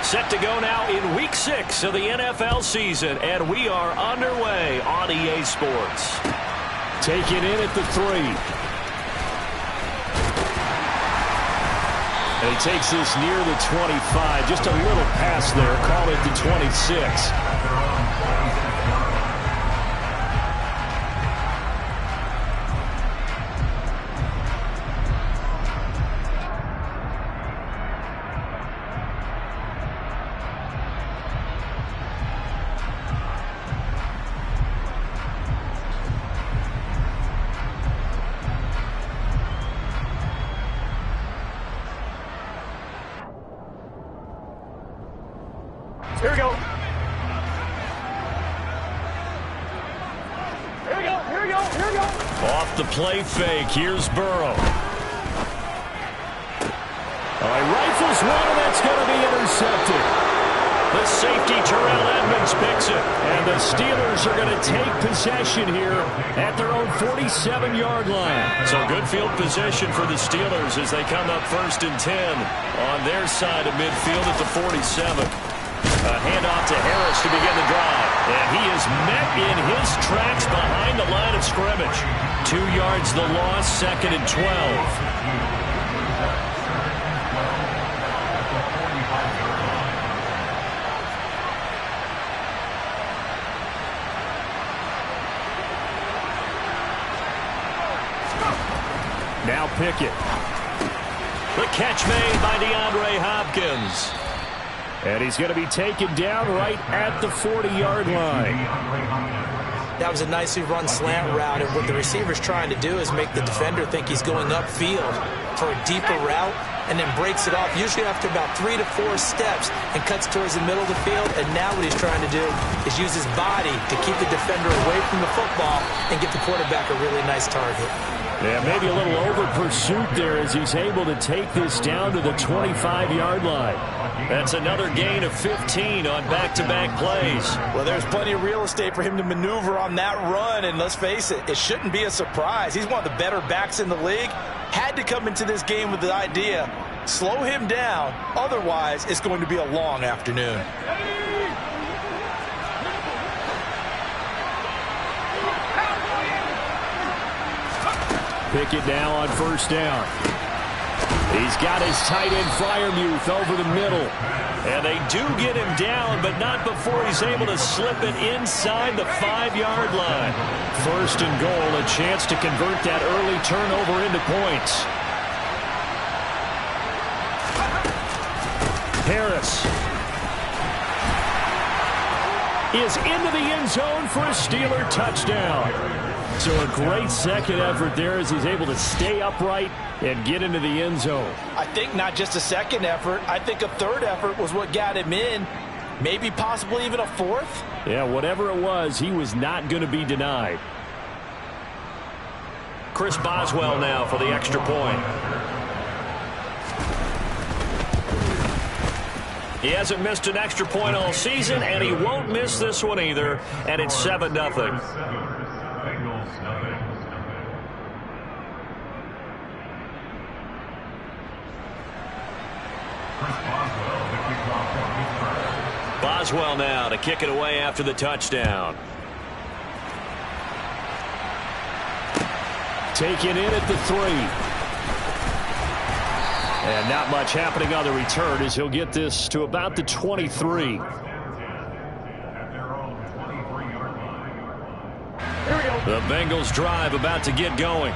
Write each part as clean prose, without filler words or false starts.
Set to go now in Week 6 of the NFL season, and we are underway on EA Sports. Taken in at the 3. And he takes this near the 25. Just a little pass there. Call it the 26. Here we go. Off the play fake. Here's Burrow. Rifles one, and that's going to be intercepted. The safety, Terrell Edmonds, picks it. And the Steelers are going to take possession here at their own 47-yard line. So good field position for the Steelers as they come up 1st and 10 on their side of midfield at the 47. A handoff to Harris to begin the drive. And he is met in his tracks behind the line of scrimmage. 2 yards the loss, 2nd and 12. Now Pickett. The catch made by DeAndre Hopkins. And he's going to be taken down right at the 40-yard line. That was a nicely run slant route, and what the receiver's trying to do is make the defender think he's going upfield for a deeper route, and then breaks it off, usually after about 3 to 4 steps, and cuts towards the middle of the field. And now what he's trying to do is use his body to keep the defender away from the football and get the quarterback a really nice target. Yeah, maybe a little over pursuit there as he's able to take this down to the 25-yard line. That's another gain of 15 on back-to-back plays. Well, there's plenty of real estate for him to maneuver on that run, and let's face it, it shouldn't be a surprise. He's one of the better backs in the league. Had to come into this game with the idea, slow him down, otherwise it's going to be a long afternoon. Pickett now on 1st down. He's got his tight end Freiermuth over the middle. And they do get him down, but not before he's able to slip it inside the 5-yard line. 1st and goal, a chance to convert that early turnover into points. Harris is into the end zone for a Steeler touchdown. So a great second effort there as he's able to stay upright and get into the end zone. I think not just a second effort. I think a third effort was what got him in. Maybe possibly even a fourth. Yeah, whatever it was, he was not going to be denied. Chris Boswell now for the extra point. He hasn't missed an extra point all season, and he won't miss this one either. And it's 7-0. Boswell now to kick it away after the touchdown. Taken in at the 3. And not much happening on the return as he'll get this to about the 23. The Bengals drive about to get going.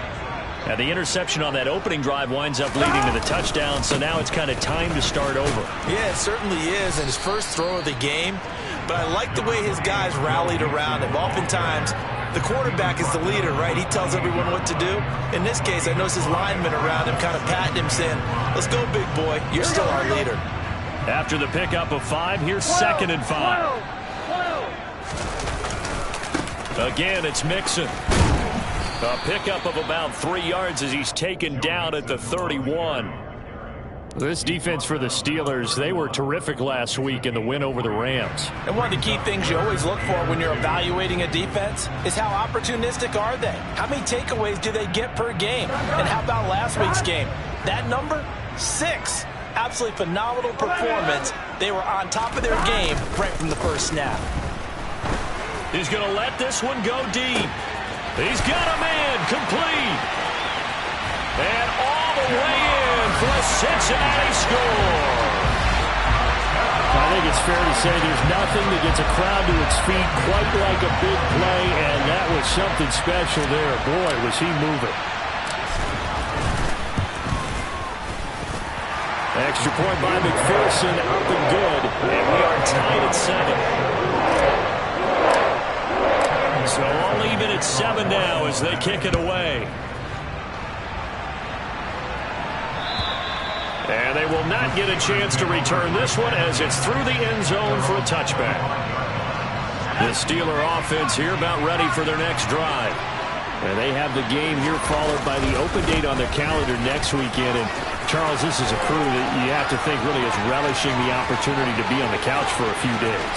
And the interception on that opening drive winds up leading to the touchdown, so now it's kind of time to start over. Yeah, it certainly is, and his first throw of the game. But I like the way his guys rallied around him. Oftentimes, the quarterback is the leader, right? He tells everyone what to do. In this case, I noticed his linemen around him kind of patting him, saying, "Let's go, big boy. You're still our leader." After the pickup of 5, here's 2nd and 5. Again, it's Mixon. A pickup of about 3 yards as he's taken down at the 31. This defense for the Steelers, they were terrific last week in the win over the Rams. And one of the key things you always look for when you're evaluating a defense is how opportunistic are they? How many takeaways do they get per game? And how about last week's game? That number, 6. Absolutely phenomenal performance They were on top of their game right from the first snap. He's going to let this one go deep. He's got a man complete. And all the way in for a Cincinnati score. I think it's fair to say there's nothing that gets a crowd to its feet quite like a big play, and that was something special there. Boy, was he moving. Extra point by McPherson, up and good. And we are tied at 7. So all even at 7 now as they kick it away. And they will not get a chance to return this one as it's through the end zone for a touchback. The Steeler offense here about ready for their next drive. And they have the game here followed by the open date on their calendar next weekend. And Charles, this is a crew that you have to think really is relishing the opportunity to be on the couch for a few days.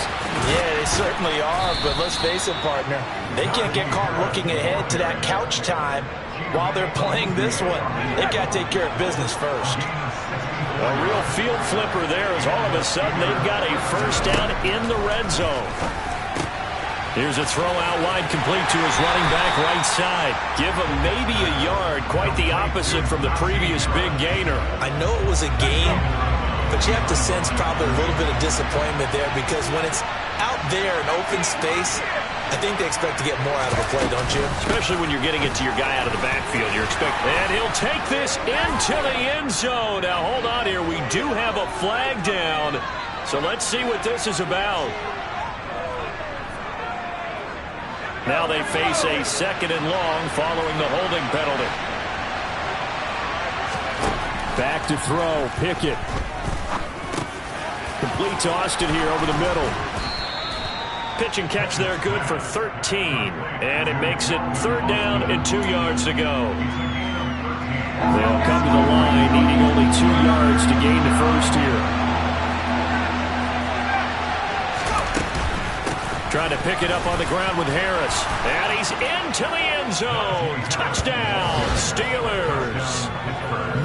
Yeah, they certainly are, but let's face it, partner. They can't get caught looking ahead to that couch time while they're playing this one. They've got to take care of business first. A real field flipper there as all of a sudden they've got a first down in the red zone. Here's a throw out wide complete to his running back right side. Give him maybe a yard, quite the opposite from the previous big gainer. I know it was a gain, but you have to sense probably a little bit of disappointment there because when it's out there in open space, I think they expect to get more out of a play, don't you? Especially when you're getting it to your guy out of the backfield. You're expecting, and he'll take this into the end zone. Now, hold on here. We do have a flag down, so let's see what this is about. Now they face a 2nd and long following the holding penalty. Back to throw, Pickett. Complete to Austin here over the middle. Pitch and catch there, good for 13. And it makes it 3rd down and 2 yards to go. They'll come to the line, needing only 2 yards to gain the first here. Trying to pick it up on the ground with Harris. And he's into the end zone. Touchdown, Steelers.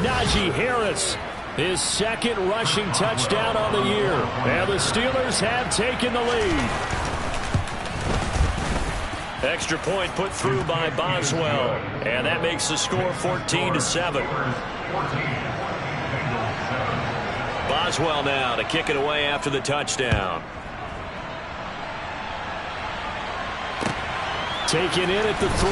Najee Harris, his 2nd rushing touchdown on the year. And the Steelers have taken the lead. Extra point put through by Boswell. And that makes the score 14-7. Boswell now to kick it away after the touchdown. Taken in at the 3.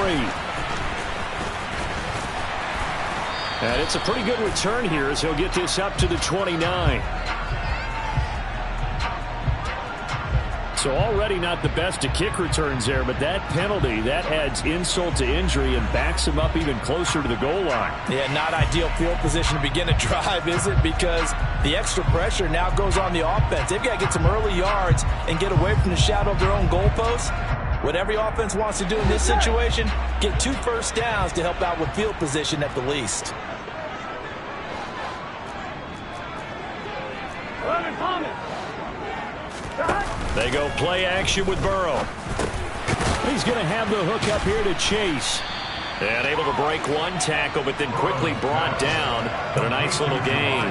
And it's a pretty good return here as he'll get this up to the 29. So already not the best of kick returns there, but that penalty, that adds insult to injury and backs him up even closer to the goal line. Yeah, not ideal field position to begin a drive, is it? Because the extra pressure now goes on the offense. They've got to get some early yards and get away from the shadow of their own goalposts. What every offense wants to do in this situation, get 2 first downs to help out with field position at the least. They go play action with Burrow. He's going to have the hook up here to Chase. And able to break 1 tackle, but then quickly brought down. But a nice little gain.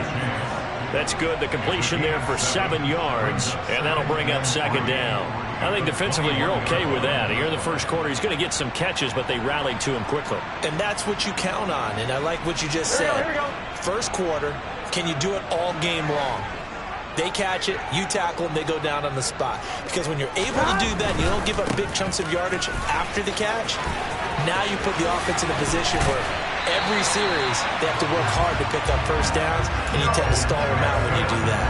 That's good. The completion there for 7 yards. And that'll bring up 2nd down. I think defensively you're okay with that. Here in the first quarter, he's going to get some catches, but they rallied to him quickly. And that's what you count on. And I like what you just said. First quarter, can you do it all game long? They catch it, you tackle them, they go down on the spot. Because when you're able to do that, you don't give up big chunks of yardage after the catch. Now you put the offense in a position where every series they have to work hard to pick up first downs, and you tend to stall them out when you do that.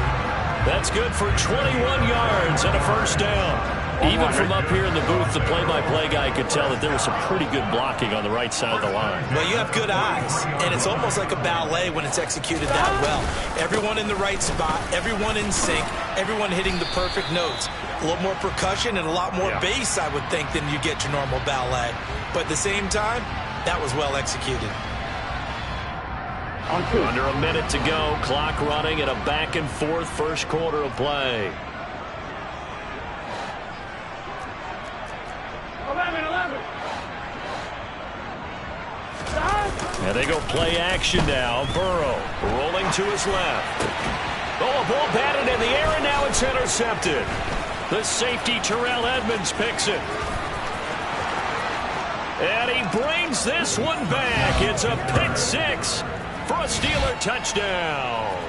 That's good for 21 yards and a first down. Even from up here in the booth, the play-by-play guy could tell that there was some pretty good blocking on the right side of the line. Well, you have good eyes, and it's almost like a ballet when it's executed that well. Everyone in the right spot, everyone in sync, everyone hitting the perfect notes. A little more percussion and a lot more bass, I would think, than you get your normal ballet. But at the same time, that was well executed. Under a minute to go, clock running, and a back-and-forth first quarter of play. 11. And they go play action now. Burrow rolling to his left. Oh, a ball batted in the air, and now it's intercepted. The safety, Terrell Edmonds, picks it. And he brings this one back. It's a pick six for a Steeler touchdown.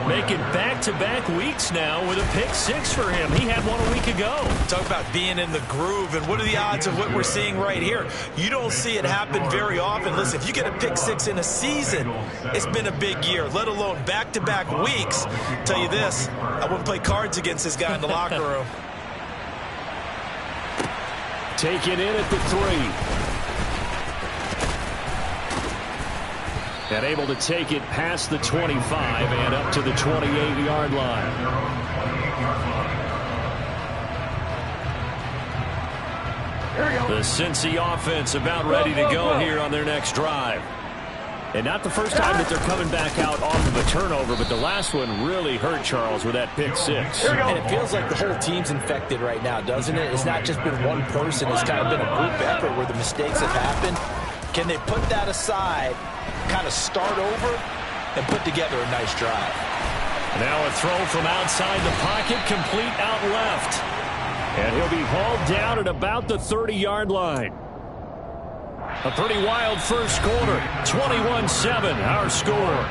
Making back-to-back weeks now with a pick six for him. He had one a week ago. Talk about being in the groove, and what are the odds of what we're seeing right here? You don't see it happen very often. Listen, if you get a pick six in a season, it's been a big year, let alone back-to-back weeks. I'll tell you this, I wouldn't play cards against this guy in the locker room. Taken in at the 3. And able to take it past the 25 and up to the 28-yard line. The Cincy offense about ready to go here on their next drive. And not the first time that they're coming back out off of a turnover, but the last one really hurt Charles with that pick six. And it feels like the whole team's infected right now, doesn't it? It's not just been one person. It's kind of been a group effort where the mistakes have happened. Can they put that aside, kind of start over, and put together a nice drive? Now a throw from outside the pocket, complete out left. And he'll be hauled down at about the 30-yard line. A pretty wild first quarter. 21-7, our score.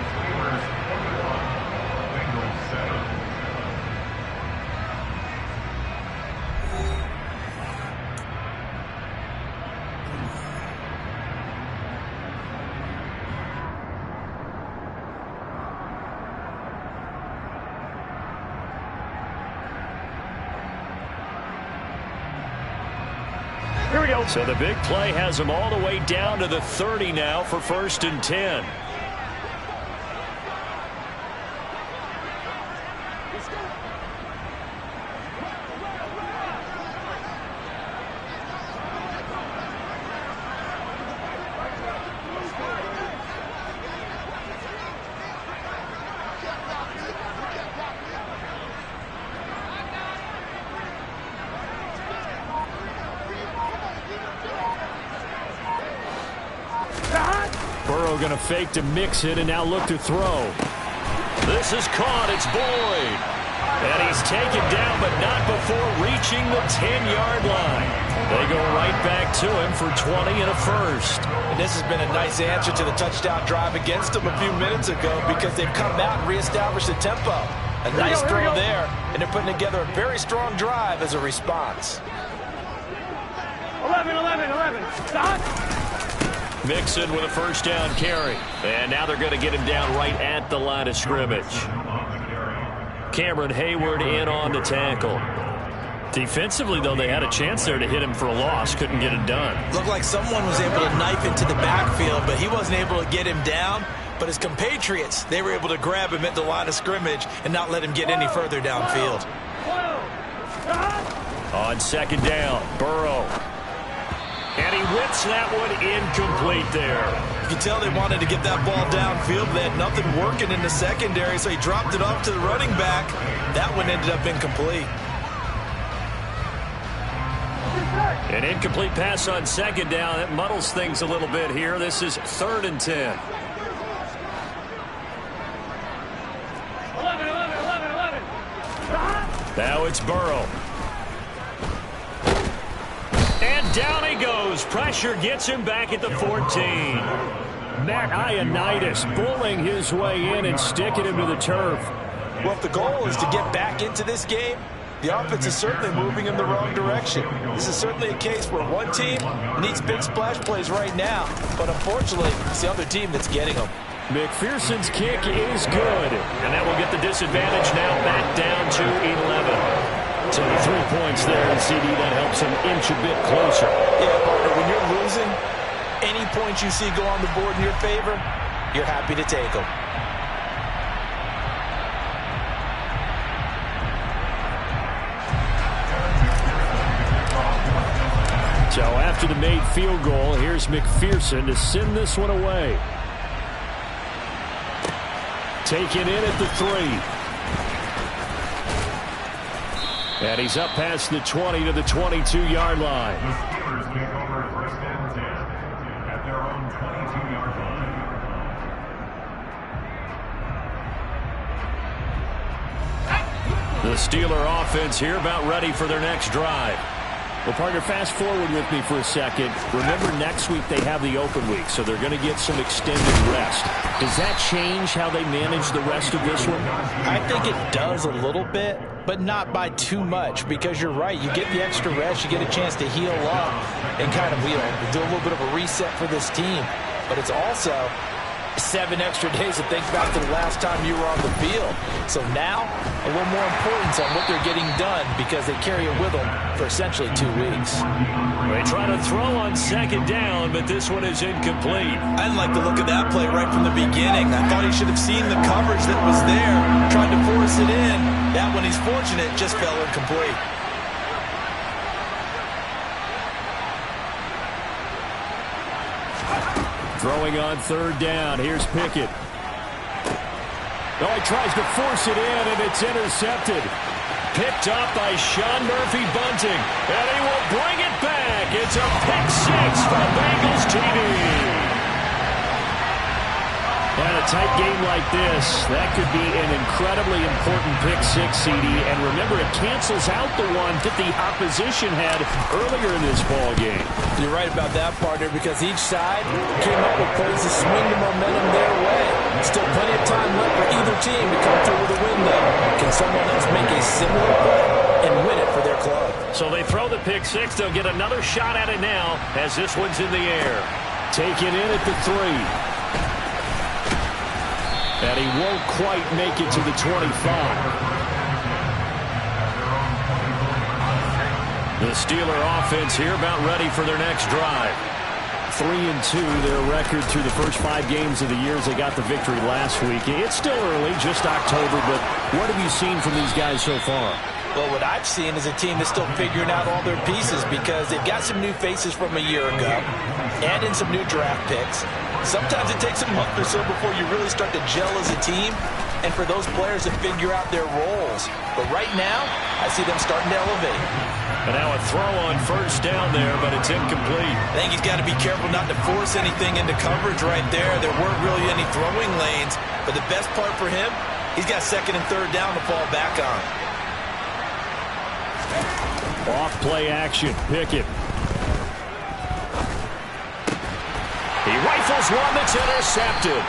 So the big play has them all the way down to the 30 now for 1st and 10. Going to fake to mix it and now look to throw. This is caught. It's Boyd. And he's taken down, but not before reaching the 10-yard line. They go right back to him for 20 and a first. And this has been a nice answer to the touchdown drive against them a few minutes ago because they've come out and reestablished the tempo. A nice throw there, and they're putting together a very strong drive as a response. 11. Stop. Mixon with a first down carry. And now they're going to get him down right at the line of scrimmage. Cameron Hayward in on the tackle. Defensively, though, they had a chance there to hit him for a loss. Couldn't get it done. Looked like someone was able to knife into the backfield, but he wasn't able to get him down. But his compatriots, they were able to grab him at the line of scrimmage and not let him get any further downfield. On second down, Burrow. And he whips that one incomplete there. You can tell they wanted to get that ball downfield. They had nothing working in the secondary, so he dropped it off to the running back. That one ended up incomplete. An incomplete pass on second down. That muddles things a little bit here. This is 3rd and 10. 11. Now it's Burrow. And down he goes. Pressure gets him back at the 14. Matt Ioannidis bullying his way in and sticking him to the turf. Well, if the goal is to get back into this game, the offense is certainly moving in the wrong direction. This is certainly a case where one team needs big splash plays right now, but unfortunately, it's the other team that's getting them. McPherson's kick is good, and that will get the disadvantage now back down to 11. So the 3 points there, and CD, that helps him inch a bit closer. Yeah, partner, when you're losing, any points you see go on the board in your favor, you're happy to take them. So after the made field goal, here's McPherson to send this one away. Taken in at the 3. And he's up past the 20 to the 22-yard line. The Steelers take over 1st and 10 at their own 22-yard line. The Steeler offense here about ready for their next drive. Well, partner, fast forward with me for a second. Remember, next week they have the open week, so they're going to get some extended rest. Does that change how they manage the rest of this one? I think it does a little bit, but not by too much, because you're right. You get the extra rest, you get a chance to heal up and kind of, do a little bit of a reset for this team. But it's also 7 extra days to think back to the last time you were on the field. So now, a little more importance on what they're getting done because they carry it with them for essentially 2 weeks. They try to throw on second down, but this one is incomplete. I didn't like the look of that play right from the beginning. I thought he should have seen the coverage that was there, tried to force it in. That one, he's fortunate, just fell incomplete. Throwing on third down. Here's Pickett. Oh, he tries to force it in, and it's intercepted. Picked up by Sean Murphy-Bunting, and he will bring it back. It's a pick six for Bengals TV. And a tight game like this, that could be an incredibly important pick six, CD. And remember, it cancels out the one that the opposition had earlier in this ball game. You're right about that, partner, because each side came up with plays to swing the momentum their way. Still plenty of time left for either team to come through with a win, though. Can someone else make a similar play and win it for their club? So they throw the pick six. They'll get another shot at it now as this one's in the air. Taken in at the 3. And he won't quite make it to the 25. The Steeler offense here about ready for their next drive. 3-2, their record through the first 5 games of the year as they got the victory last week. It's still early, just October, but what have you seen from these guys so far? Well, what I've seen is a team that's still figuring out all their pieces because they've got some new faces from a year ago and in some new draft picks. Sometimes it takes a month or so before you really start to gel as a team and for those players to figure out their roles. But right now, I see them starting to elevate. And now a throw on first down there, but it's incomplete. I think he's got to be careful not to force anything into coverage right there. There weren't really any throwing lanes, but the best part for him, he's got second and third down to fall back on. Off play action, Pickett. He rifles one that's intercepted.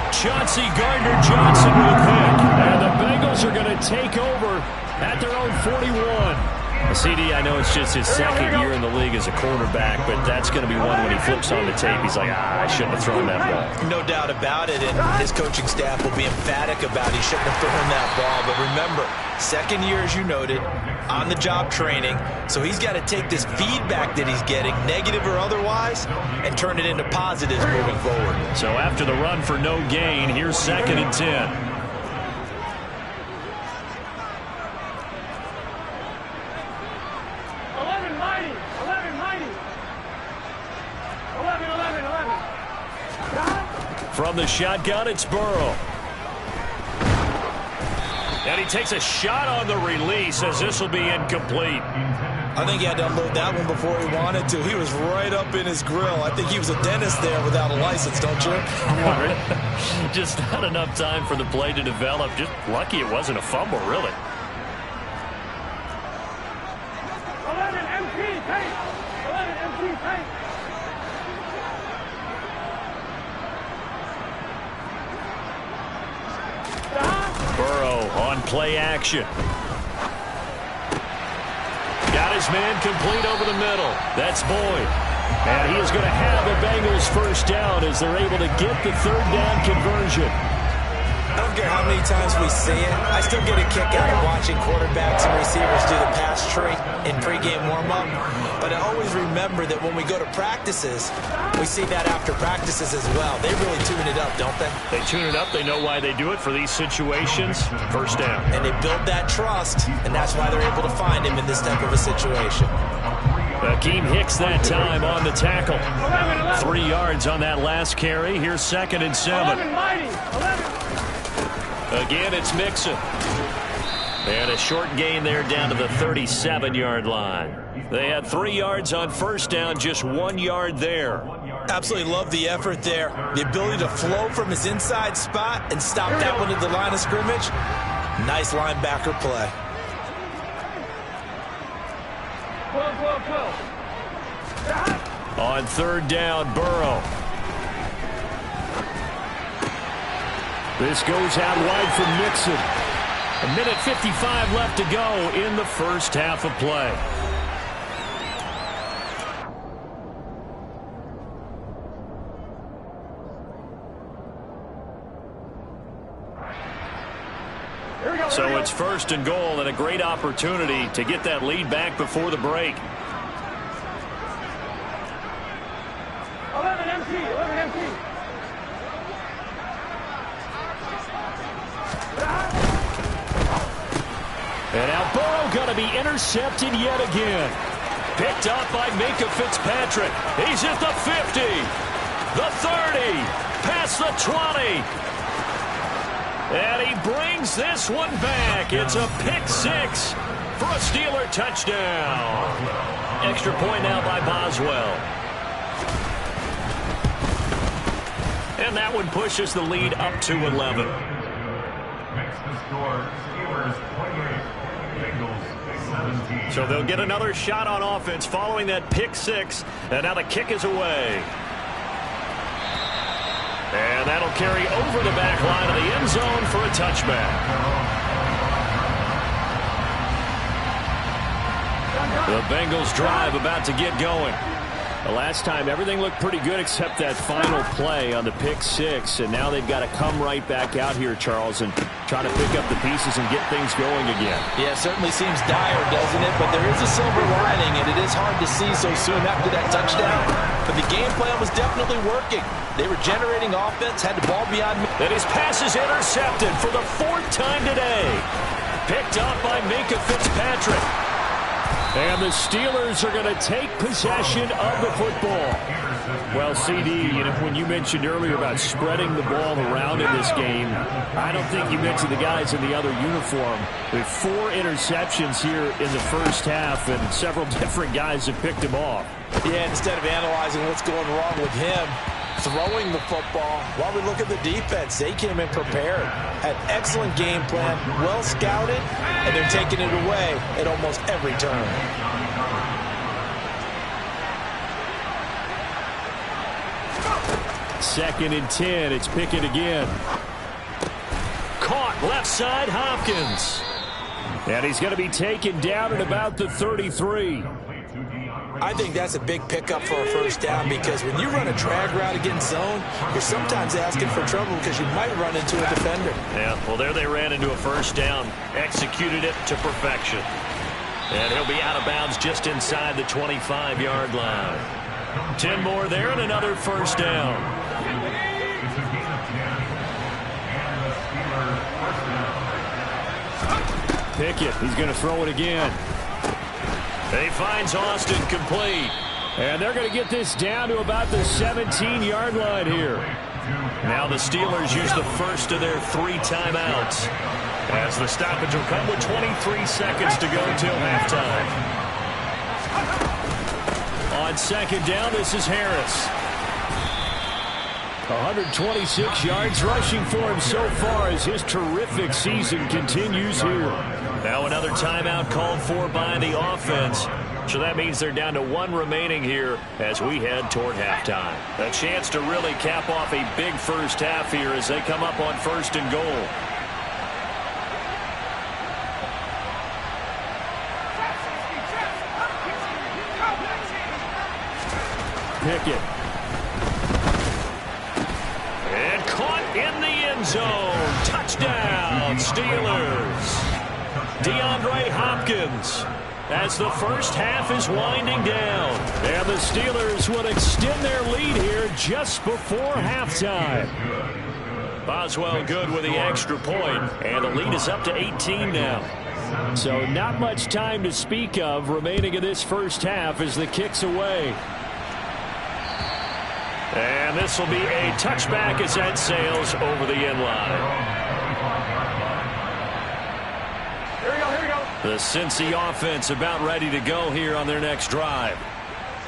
Chauncey Gardner-Johnson with a pick. And the Bengals are going to take over at their own 41. CD, I know it's just his second year in the league as a quarterback, but that's going to be one when he flips on the tape. He's like, I shouldn't have thrown that ball. No doubt about it, and his coaching staff will be emphatic about he shouldn't have thrown that ball. But remember, second year, as you noted, on-the-job training, so he's got to take this feedback that he's getting, negative or otherwise, and turn it into positives moving forward. So after the run for no gain, here's second and 10. 11. From the shotgun, it's Burrow. And he takes a shot on the release as this will be incomplete. I think he had to unload that one before he wanted to. He was right up in his grill. I think he was a dentist there without a license, don't you? Just not enough time for the play to develop. Just lucky it wasn't a fumble, really. 11 MP, take. 11 MP, take. Burrow on play action. Got his man complete over the middle. That's Boyd. And he is going to have the Bengals first down as they're able to get the third down conversion. I don't care how many times we see it. I still get a kick out of watching quarterbacks and receivers do the pass tree in pregame warm-up. But I always remember that when we go to practices, we see that after practices as well. They really tune it up, don't they? They tune it up. They know why they do it for these situations. First down. And they build that trust, and that's why they're able to find him in this type of a situation. Akeem Hicks that time on the tackle. 3 yards on that last carry. Here's second and 7. 11. Again, it's Mixon. And a short gain there down to the 37-yard line. They had 3 yards on first down, just 1 yard there. Absolutely love the effort there. The ability to flow from his inside spot and stop that one at the line of scrimmage. Nice linebacker play. On third down, Burrow. This goes out wide for Mixon. 1:55 left to go in the first half of play. So it's first and goal and a great opportunity to get that lead back before the break. 11 empty, 11 empty. And now Burrow going to be intercepted yet again. Picked up by Minka Fitzpatrick. He's at the 50, the 30, past the 20. And he brings this one back. It's a pick six for a Steeler touchdown. Extra point now by Boswell. And that one pushes the lead up to 11. Makes the score Steelers 28, Bengals 17. So they'll get another shot on offense following that pick six. And now the kick is away. And that'll carry over the back line of the end zone for a touchback. The Bengals drive about to get going. The last time everything looked pretty good except that final play on the pick six. And now they've got to come right back out here, Charles, and try to pick up the pieces and get things going again. Yeah, it certainly seems dire, doesn't it? But there is a silver lining, and it is hard to see so soon after that touchdown. But the game plan was definitely working. They were generating offense, had the ball beyond. And his pass is intercepted for the fourth time today. Picked up by Minka Fitzpatrick. And the Steelers are going to take possession of the football. Well, CD, you know, when you mentioned earlier about spreading the ball around in this game, I don't think you mentioned the guys in the other uniform. With 4 interceptions here in the first half, and several different guys have picked him off. Yeah, instead of analyzing what's going wrong with him, throwing the football, while we look at the defense, they came in prepared, had excellent game plan, well scouted, and they're taking it away at almost every turn. Second and 10, it's Pickett again. Caught left side, Hopkins. And he's going to be taken down at about the 33. I think that's a big pickup for a first down, because when you run a drag route against zone, you're sometimes asking for trouble because you might run into a defender. Yeah, well, there they ran into a first down, executed it to perfection. And he'll be out of bounds just inside the 25-yard line. 10 more there and another first down. Pickett, he's going to throw it again. He finds Austin complete. And they're going to get this down to about the 17-yard line here. Now the Steelers use the first of their 3 timeouts, as the stoppage will come with 23 seconds to go until halftime. On second down, this is Harris. 126 yards rushing for him so far as his terrific season continues here. Now another timeout called for by the offense. So that means they're down to 1 remaining here as we head toward halftime. A chance to really cap off a big first half here as they come up on first and goal. Pickett. And caught in the end zone. Touchdown, Steelers. DeAndre Hopkins, as the first half is winding down. And the Steelers will extend their lead here just before halftime. Boswell good with the extra point, and the lead is up to 18 now. So not much time to speak of remaining in this first half as the kick's away. And this will be a touchback as that sails over the end line. The Cincy offense about ready to go here on their next drive.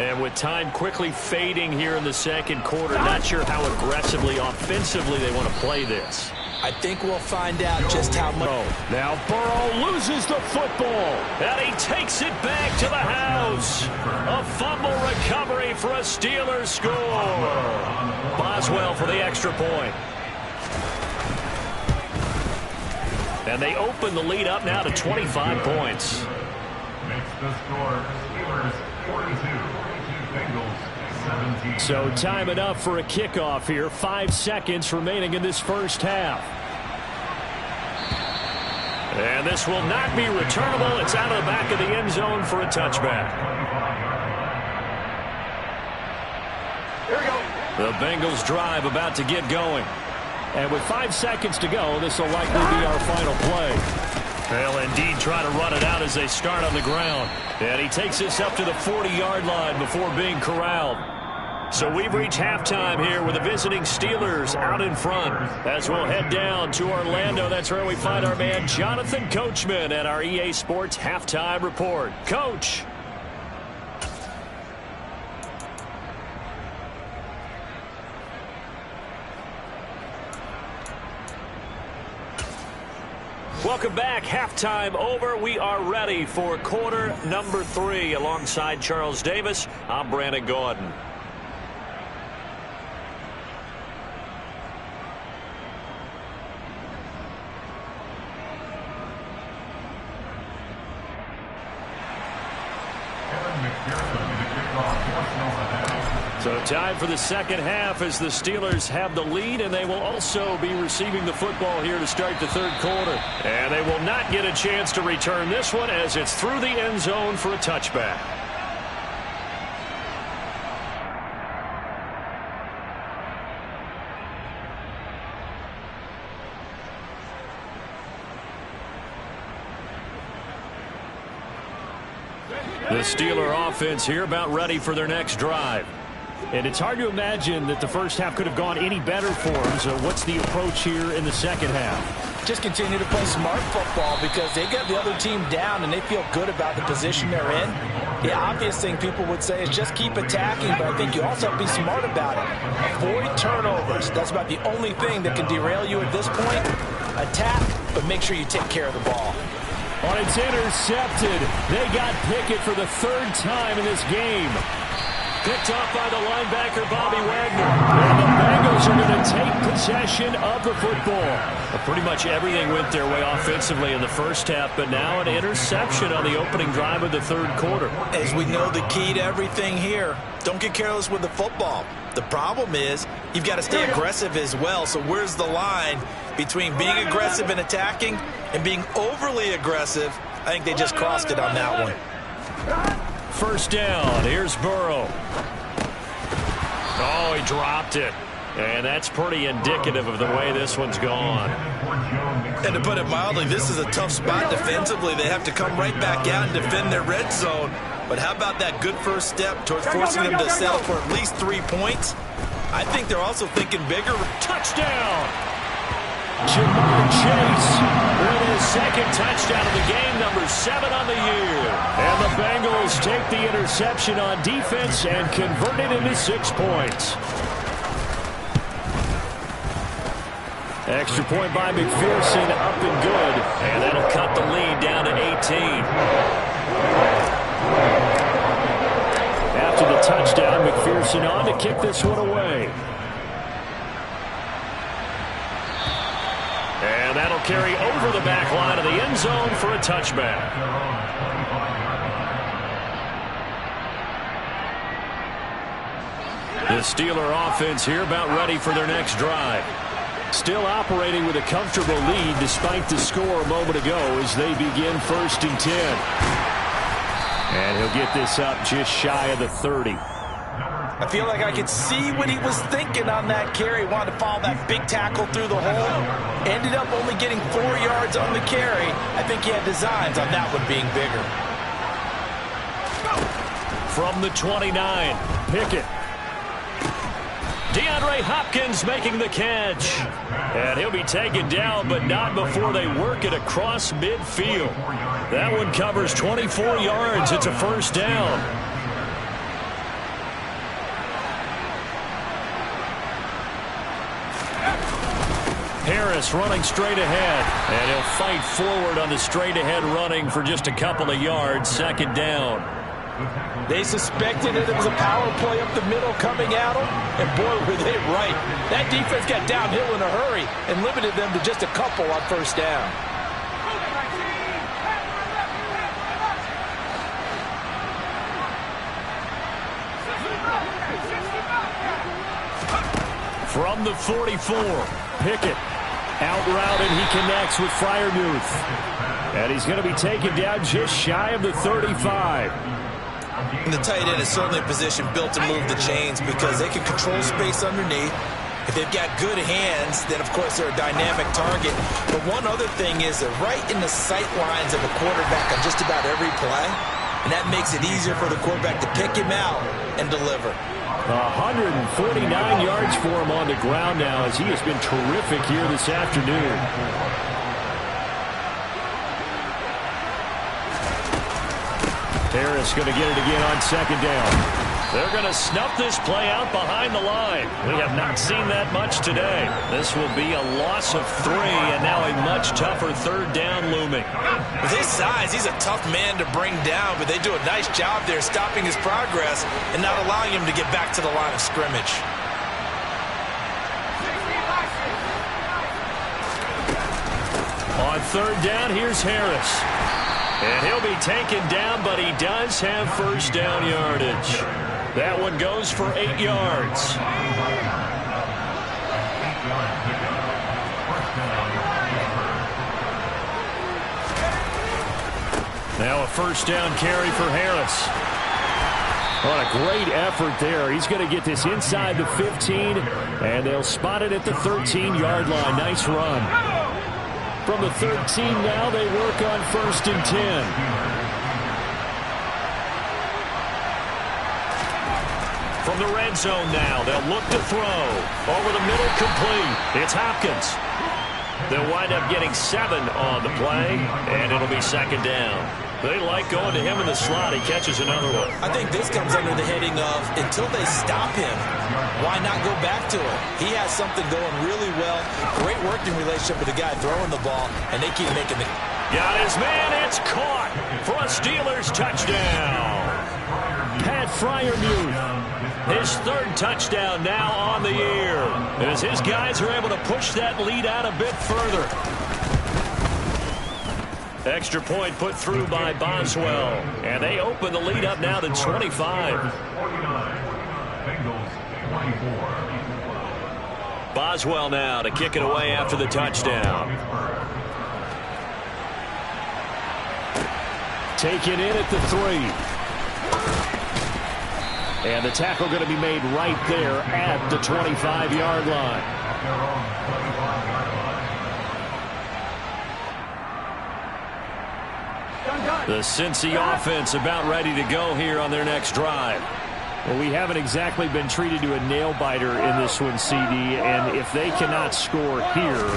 And with time quickly fading here in the second quarter, not sure how aggressively, offensively they want to play this. I think we'll find out just how much. Now Burrow loses the football, and he takes it back to the house. A fumble recovery for a Steelers score. Boswell for the extra point. And they open the lead up now to 25 points. Makes the score Steelers 42, Bengals 17. So time enough for a kickoff here. 5 seconds remaining in this first half. And this will not be returnable. It's out of the back of the end zone for a touchback. Here we go. The Bengals drive about to get going. And with 5 seconds to go, this will likely be our final play. They'll indeed try to run it out as they start on the ground. And he takes this up to the 40-yard line before being corralled. So we've reached halftime here with the visiting Steelers out in front. As we'll head down to Orlando, that's where we find our man Jonathan Coachman at our EA Sports Halftime Report. Coach. Welcome back. Halftime over. We are ready for quarter number 3. Alongside Charles Davis, I'm Brandon Gordon. So time for the second half as the Steelers have the lead, and they will also be receiving the football here to start the third quarter. And they will not get a chance to return this one as it's through the end zone for a touchback. The Steeler offense here about ready for their next drive. And it's hard to imagine that the first half could have gone any better for them. So what's the approach here in the second half? Just continue to play smart football because they got the other team down and they feel good about the position they're in. The obvious thing people would say is just keep attacking, but I think you also have to be smart about it. Avoid turnovers. That's about the only thing that can derail you at this point. Attack, but make sure you take care of the ball. Oh, it's intercepted. They got Pickett for the third time in this game. Picked off by the linebacker, Bobby Wagner. And the Bengals are going to take possession of the football. Pretty much everything went their way offensively in the first half, but now an interception on the opening drive of the third quarter. As we know, the key to everything here, don't get careless with the football. The problem is you've got to stay aggressive as well. So where's the line between being aggressive and attacking and being overly aggressive? I think they just crossed it on that one. First down. Here's Burrow. Oh, he dropped it. And that's pretty indicative of the way this one's gone. And to put it mildly, this is a tough spot defensively. They have to come right back out and defend their red zone. But how about that good first step towards forcing them to settle for at least 3 points? I think they're also thinking bigger. Touchdown! Jamar Chase with his second touchdown of the game, number 7 on the year. And the Bengals take the interception on defense and convert it into 6 points. Extra point by McPherson, up and good. And that'll cut the lead down to 18. After the touchdown, McPherson on to kick this one away. And that'll carry over the back line of the end zone for a touchback. The Steeler offense here about ready for their next drive. Still operating with a comfortable lead despite the score a moment ago as they begin 1st and 10. And he'll get this up just shy of the 30. I feel like I could see what he was thinking on that carry. Wanted to follow that big tackle through the hole. Ended up only getting 4 yards on the carry. I think he had designs on that one being bigger. From the 29, Pickett. DeAndre Hopkins making the catch. And he'll be taken down, but not before they work it across midfield. That one covers 24 yards. It's a first down. Harris running straight ahead. And he'll fight forward on the straight ahead running for just a couple of yards. Second down. They suspected it was a power play up the middle coming at them, and boy, were they right. That defense got downhill in a hurry and limited them to just a couple on first down. From the 44, Pickett out route, and he connects with Freiermuth. And he's going to be taken down just shy of the 35. And the tight end is certainly a position built to move the chains because they can control space underneath. If they've got good hands, then of course they're a dynamic target. But one other thing is they're right in the sight lines of the quarterback on just about every play. And that makes it easier for the quarterback to pick him out and deliver. 149 yards for him on the ground now as he has been terrific here this afternoon. Harris going to get it again on second down. They're going to snuff this play out behind the line. We have not seen that much today. This will be a loss of 3, and now a much tougher third down looming. With his size, he's a tough man to bring down, but they do a nice job there stopping his progress and not allowing him to get back to the line of scrimmage. On third down, here's Harris. And he'll be taken down, but he does have first down yardage. That one goes for 8 yards. Now a first down carry for Harris. What a great effort there. He's going to get this inside the 15, and they'll spot it at the 13-yard line. Nice run. From the 13 now, they work on first and 10. From the red zone now, they'll look to throw. Over the middle, complete. It's Hopkins. They'll wind up getting 7 on the play, and it'll be second down. They like going to him in the slot. He catches another one. I think this comes under the heading of until they stop him, why not go back to him? He has something going really well. Great working relationship with the guy throwing the ball, and they keep making it. Got his man. It's caught for a Steelers touchdown. Pat Freiermuth. His third touchdown now on the year, as his guys are able to push that lead out a bit further. Extra point put through by Boswell, and they open the lead up now to 25. Boswell now to kick it away after the touchdown. Taken in at the 3. And the tackle going to be made right there at the 25-yard line. The Cincy offense about ready to go here on their next drive. Well, we haven't exactly been treated to a nail-biter in this one, CD, and if they cannot score here,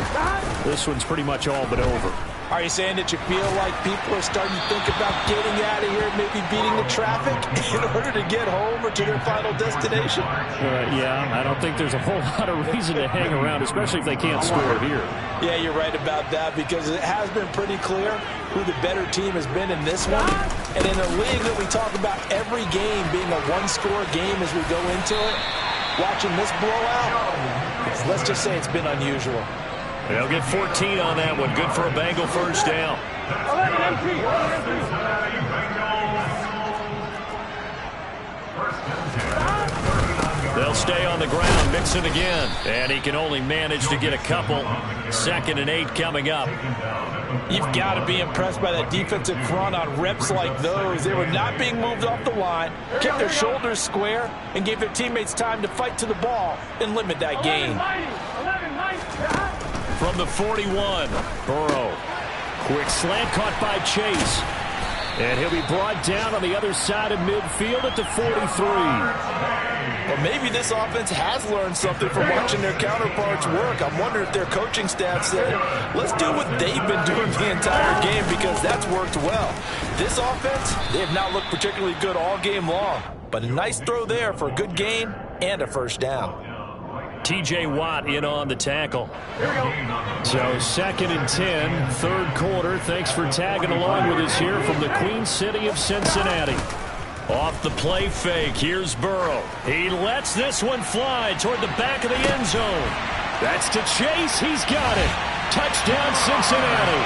this one's pretty much all but over. Are you saying that you feel like people are starting to think about getting out of here, maybe beating the traffic in order to get home or to their final destination? Yeah, I don't think there's a whole lot of reason to hang around, especially if they can't score here. Yeah, you're right about that, because it has been pretty clear who the better team has been in this one. And in a league that we talk about every game being a one-score game as we go into it, watching this blowout, let's just say it's been unusual. They'll get 14 on that one. Good for a Bengal first down. They'll stay on the ground. Mixon again. And he can only manage to get a couple. 2nd and 8 coming up. You've got to be impressed by that defensive front on reps like those. They were not being moved off the line, kept their shoulders square, and gave their teammates time to fight to the ball and limit that gain. From the 41, Burrow. Quick slant caught by Chase. And he'll be brought down on the other side of midfield at the 43. Well, maybe this offense has learned something from watching their counterparts work. I'm wondering if their coaching staff said, let's do what they've been doing the entire game, because that's worked well. This offense, they have not looked particularly good all game long. But a nice throw there for a good gain and a first down. T.J. Watt in on the tackle. So 2nd and 10, third quarter. Thanks for tagging along with us here from the Queen City of Cincinnati. Off the play fake, here's Burrow. He lets this one fly toward the back of the end zone. That's to Chase. He's got it. Touchdown, Cincinnati.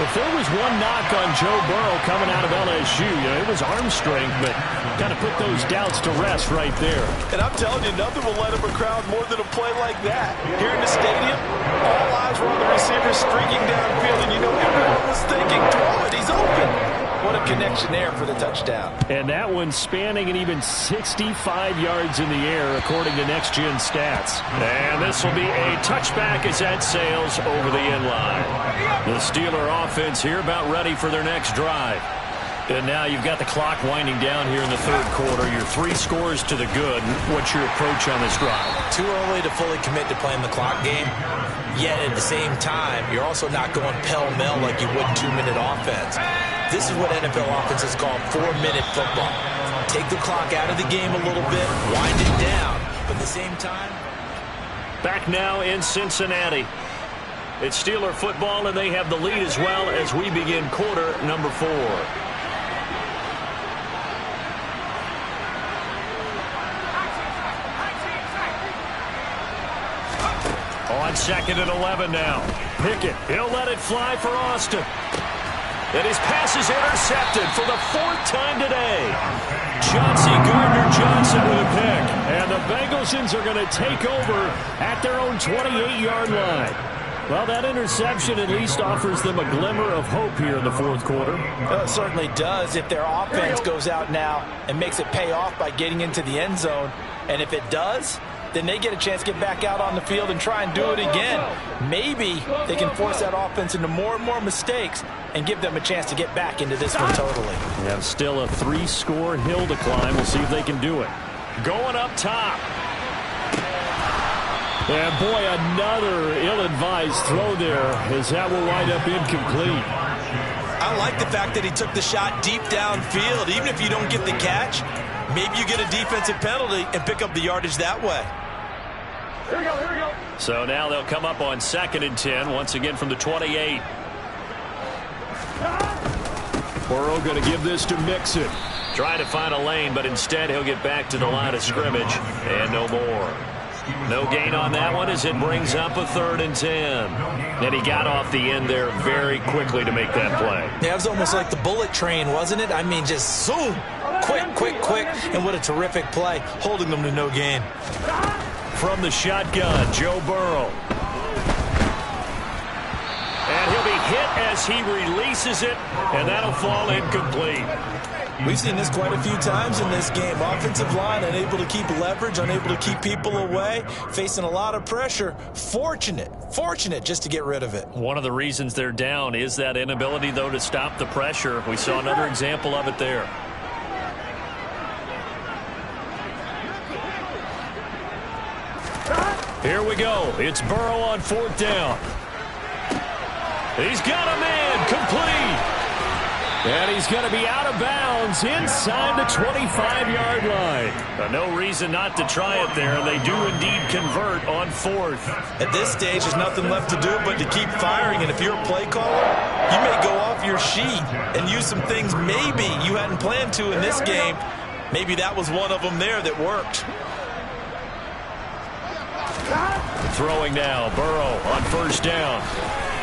If there was one knock on Joe Burrow coming out of LSU, it was arm strength, but kind of put those doubts to rest right there. And I'm telling you, nothing will let him a crowd more than a play like that. Here in the stadium, all eyes were on the receiver streaking downfield, and you know everyone was thinking, throw it, he's open. What a connection there for the touchdown. And that one spanning an even 65 yards in the air, according to Next Gen Stats. And this will be a touchback as that sails over the end line. The Steeler offense here about ready for their next drive. And now you've got the clock winding down here in the third quarter. Your 3 scores to the good. What's your approach on this drive? Too early to fully commit to playing the clock game. Yet at the same time, you're also not going pell-mell like you would in 2-minute offense. This is what NFL offenses call 4-minute football. Take the clock out of the game a little bit, wind it down, but at the same time. Back now in Cincinnati. It's Steeler football, and they have the lead as well as we begin quarter number 4. On 2nd and 11 now. Pickett, he'll let it fly for Austin. And his pass is intercepted for the 4th time today. Chauncey Gardner-Johnson with a pick. And the Bengals are going to take over at their own 28-yard line. Well, that interception at least offers them a glimmer of hope here in the fourth quarter. Well, it certainly does if their offense goes out now and makes it pay off by getting into the end zone. And if it does, then they get a chance to get back out on the field and try and do it again. Maybe they can force that offense into more and more mistakes and give them a chance to get back into this one totally. Yeah, still a 3-score hill to climb. We'll see if they can do it. Going up top. And boy, another ill-advised throw there as that will wind up incomplete. I like the fact that he took the shot deep downfield. Even if you don't get the catch, maybe you get a defensive penalty and pick up the yardage that way. Here we go, here we go. So now they'll come up on 2nd and 10, once again from the 28. Burrow going to give this to Mixon. Try to find a lane, but instead he'll get back to the line of scrimmage and no more. No gain on that one as it brings up a 3rd and 10. And he got off the end there very quickly to make that play. Yeah, it was almost like the bullet train, wasn't it? I mean, just zoom. Quick, quick, quick. And what a terrific play, holding them to no gain. From the shotgun, Joe Burrow. And he'll be hit as he releases it, and that'll fall incomplete. We've seen this quite a few times in this game. Offensive line unable to keep leverage, unable to keep people away, facing a lot of pressure. Fortunate just to get rid of it. One of the reasons they're down is that inability, though, to stop the pressure. We saw another example of it there. Here we go. It's Burrow on 4th down. He's got a man, complete. And he's going to be out of bounds inside the 25-yard line. No reason not to try it there, and they do indeed convert on 4th. At this stage, there's nothing left to do but to keep firing, and if you're a play caller, you may go off your sheet and use some things maybe you hadn't planned to in this game. Maybe that was one of them there that worked. Throwing now, Burrow on 1st down.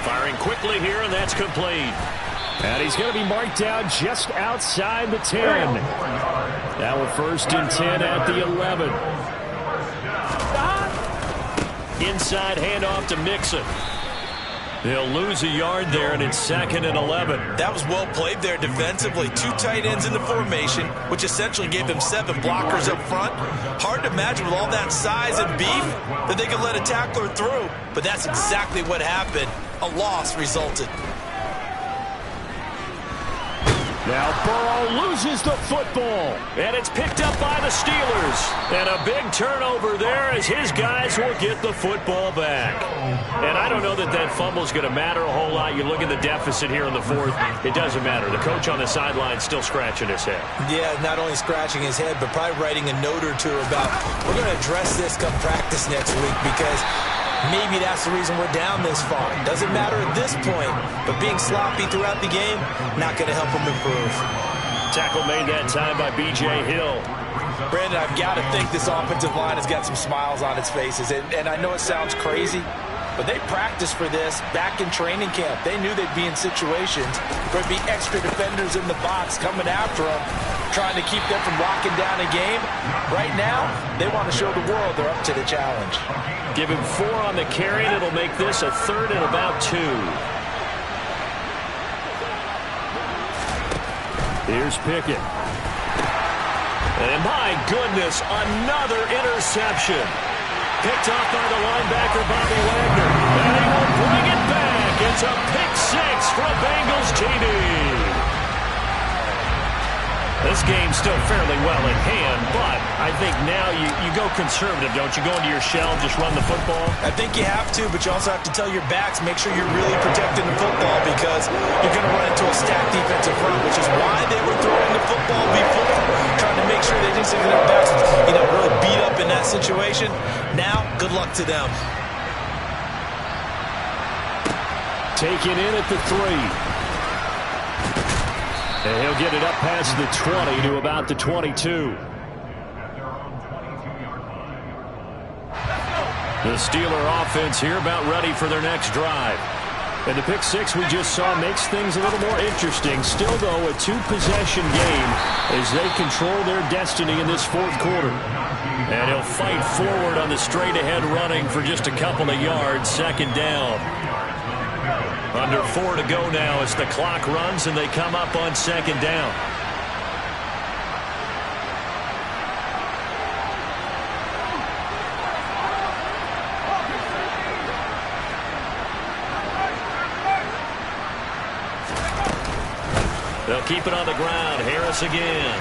Firing quickly here, and that's complete. And he's going to be marked down just outside the 10. Now a 1st and 10 at the 11. Inside handoff to Mixon. They'll lose a yard there, and it's 2nd and 11. That was well played there defensively. 2 tight ends in the formation, which essentially gave them 7 blockers up front. Hard to imagine with all that size and beef that they could let a tackler through. But that's exactly what happened. A loss resulted. Now Burrow loses the football. And it's picked up by the Steelers. And a big turnover there as his guys will get the football back. And I don't know that that fumble is going to matter a whole lot. You look at the deficit here in the fourth. It doesn't matter. The coach on the sideline still scratching his head. Yeah, not only scratching his head, but probably writing a note or two about, we're going to address this come practice next week because maybe that's the reason we're down this far. Doesn't matter at this point, but being sloppy throughout the game, not going to help him improve. Tackle made that time by B.J. Hill. Brandon, I've got to think this offensive line has got some smiles on its faces. And I know it sounds crazy, but they practiced for this back in training camp. They knew they'd be in situations where there'd be extra defenders in the box coming after them, trying to keep them from locking down a game. Right now, they want to show the world they're up to the challenge. Give him 4 on the carry, and it'll make this a 3rd and about 2. Here's Pickett. And my goodness, another interception. Picked off by the linebacker, Bobby Wagner. And he will bring it back. It's a pick 6 for Bengals TV. This game's still fairly well in hand, but I think now you go conservative, don't you? Go into your shell, just run the football? I think you have to, but you also have to tell your backs, make sure you're really protecting the football because you're going to run into a stacked defensive front, which is why they were throwing the football before, trying to make sure they didn't see their backs, really beat up in that situation. Now, good luck to them. Taken in at the 3. And he'll get it up past the 20 to about the 22. The Steeler offense here about ready for their next drive. And the pick 6 we just saw makes things a little more interesting. Still, though, a 2-possession game as they control their destiny in this fourth quarter. And he'll fight forward on the straight-ahead running for just a couple of yards, 2nd down. Under 4 to go now as the clock runs and they come up on 2nd down. They'll keep it on the ground. Harris again.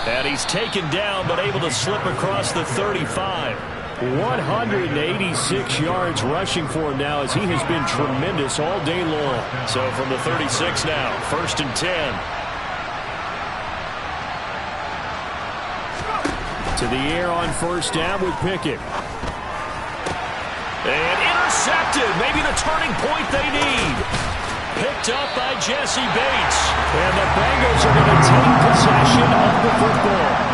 And he's taken down but able to slip across the 35. 186 yards rushing for him now as he has been tremendous all day long. So from the 36 now, 1st and 10. To the air on 1st down with Pickett. And intercepted. Maybe the turning point they need. Picked up by Jesse Bates. And the Bengals are going to take possession of the football.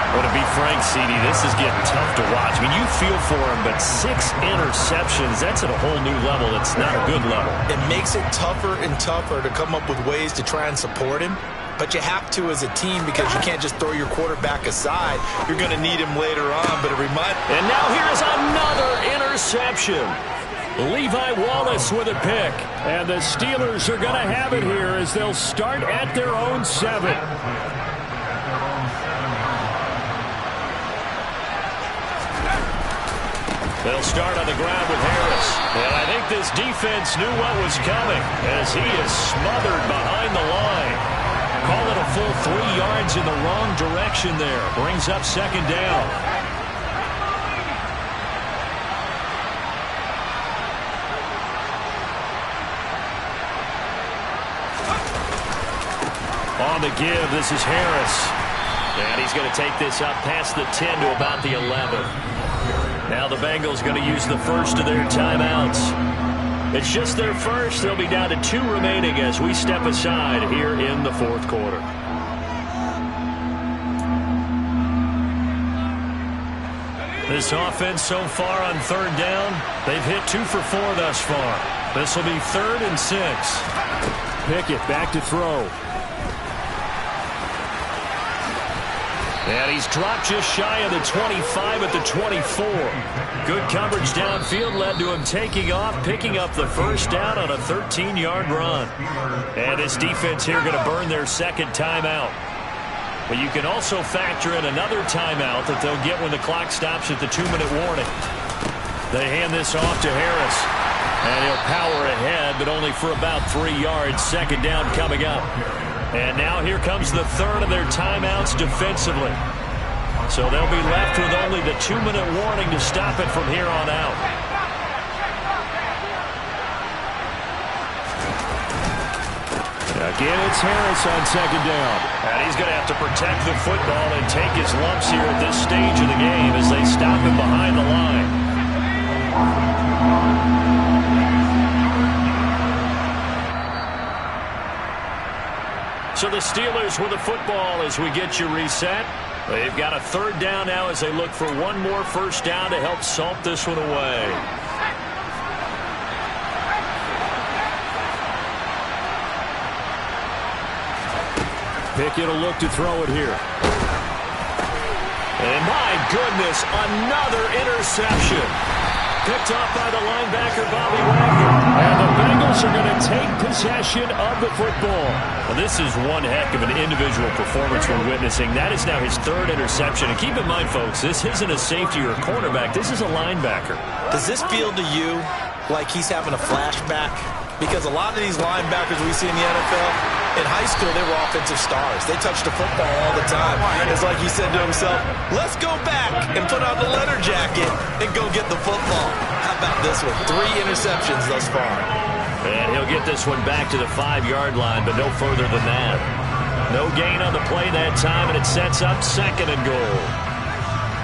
Well, to be frank, CD, this is getting tough to watch. I mean, you feel for him, but 6 interceptions, that's at a whole new level. It's not a good level. It makes it tougher and tougher to come up with ways to try and support him. But you have to as a team because you can't just throw your quarterback aside. You're going to need him later on. But it reminds. And now here's another interception. Levi Wallace with a pick. And the Steelers are going to have it here as they'll start at their own 7. They'll start on the ground with Harris. And I think this defense knew what was coming as he is smothered behind the line. Call it a full 3 yards in the wrong direction there. Brings up 2nd down. On the give, this is Harris. And he's going to take this up past the 10 to about the 11. Now the Bengals going to use the first of their timeouts. It's just their first. They'll be down to 2 remaining as we step aside here in the fourth quarter. This offense so far on 3rd down, they've hit 2 for 4 thus far. This will be 3rd and 6. Pickett back to throw. And he's dropped just shy of the 25 at the 24. Good coverage downfield led to him taking off, picking up the 1st down on a 13-yard run. And this defense here going to burn their 2nd timeout. But you can also factor in another timeout that they'll get when the clock stops at the 2-minute warning. They hand this off to Harris. And he'll power ahead, but only for about 3 yards. Second down coming up. And now here comes the third of their timeouts defensively. So they'll be left with only the 2-minute warning to stop it from here on out. Again, it's Harris on second down. And he's going to have to protect the football and take his lumps here at this stage of the game as they stop him behind the line. So the Steelers with the football as we get you reset. They've got a third down now as they look for one more first down to help salt this one away. Pickett will look to throw it here. And my goodness, another interception. Picked off by the linebacker, Bobby Wagner. And the Bengals are going to take possession of the football. Well, this is one heck of an individual performance we're witnessing. That is now his third interception. And keep in mind, folks, this isn't a safety or a cornerback. This is a linebacker. Does this feel to you like he's having a flashback? Because a lot of these linebackers we see in the NFL, in high school, they were offensive stars. They touched the football all the time. It's like he said to himself, let's go back and put on the leather jacket and go get the football. How about this one? 3 interceptions thus far. And he'll get this one back to the 5-yard line, but no further than that. No gain on the play that time, and it sets up second and goal.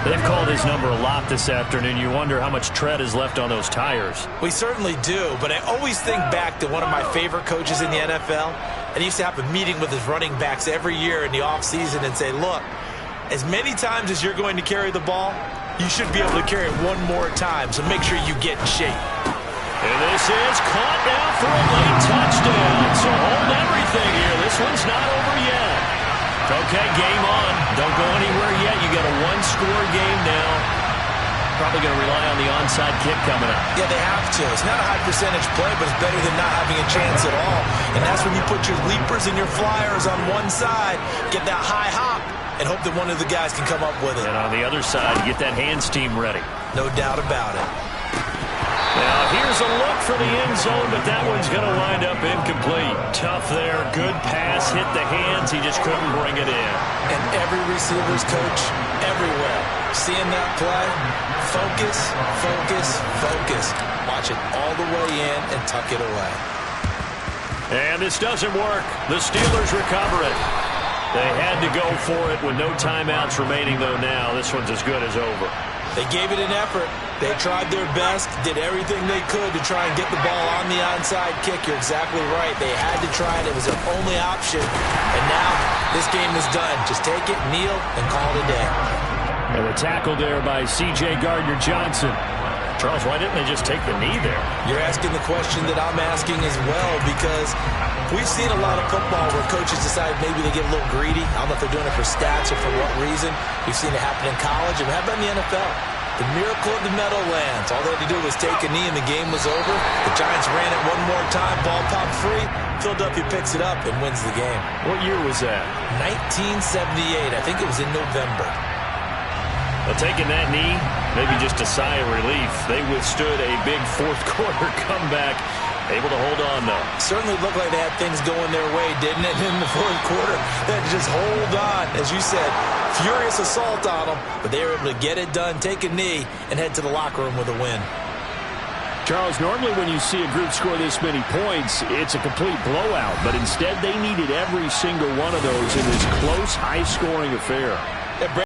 They've called his number a lot this afternoon. You wonder how much tread is left on those tires. We certainly do, but I always think back to one of my favorite coaches in the NFL, and he used to have a meeting with his running backs every year in the offseason and say, look, as many times as you're going to carry the ball, you should be able to carry it one more time, so make sure you get in shape. And this is caught now for a late touchdown. So hold everything here. This one's not over yet. Okay, game on. Don't go anywhere yet. You got a 1-score game now. Probably going to rely on the onside kick coming up. Yeah, they have to. It's not a high percentage play, but it's better than not having a chance at all. And that's when you put your leapers and your flyers on one side, get that high hop, and hope that one of the guys can come up with it. And on the other side, get that hands team ready. No doubt about it. Now, here's a look for the end zone, but that one's going to wind up incomplete. Tough there. Good pass. Hit the hands. He just couldn't bring it in. And every receiver's coach, everywhere, seeing that play, focus, focus, focus. Watch it all the way in and tuck it away. And this doesn't work. The Steelers recover it. They had to go for it with no timeouts remaining, though now. This one's as good as over. They gave it an effort. They tried their best, did everything they could to try and get the ball on the onside kick. You're exactly right. They had to try it. It was their only option. And now this game is done. Just take it, kneel, and call it a day. And the tackle there by C.J. Gardner-Johnson. Charles, why didn't they just take the knee there? You're asking the question that I'm asking as well, because we've seen a lot of football where coaches decide maybe they get a little greedy. I don't know if they're doing it for stats or for what reason. We've seen it happen in college, and how about in the NFL? The miracle of the Meadowlands. All they had to do was take a knee, and the game was over. The Giants ran it one more time. Ball popped free. Philadelphia picks it up and wins the game. What year was that? 1978. I think it was in November. Well, taking that knee, maybe just a sigh of relief. They withstood a big fourth-quarter comeback. Able to hold on, though. Certainly looked like they had things going their way, didn't it? In the fourth quarter, they had to just hold on. As you said, furious assault on them, but they were able to get it done, take a knee, and head to the locker room with a win. Charles, normally when you see a group score this many points, it's a complete blowout. But instead, they needed every single one of those in this close, high-scoring affair.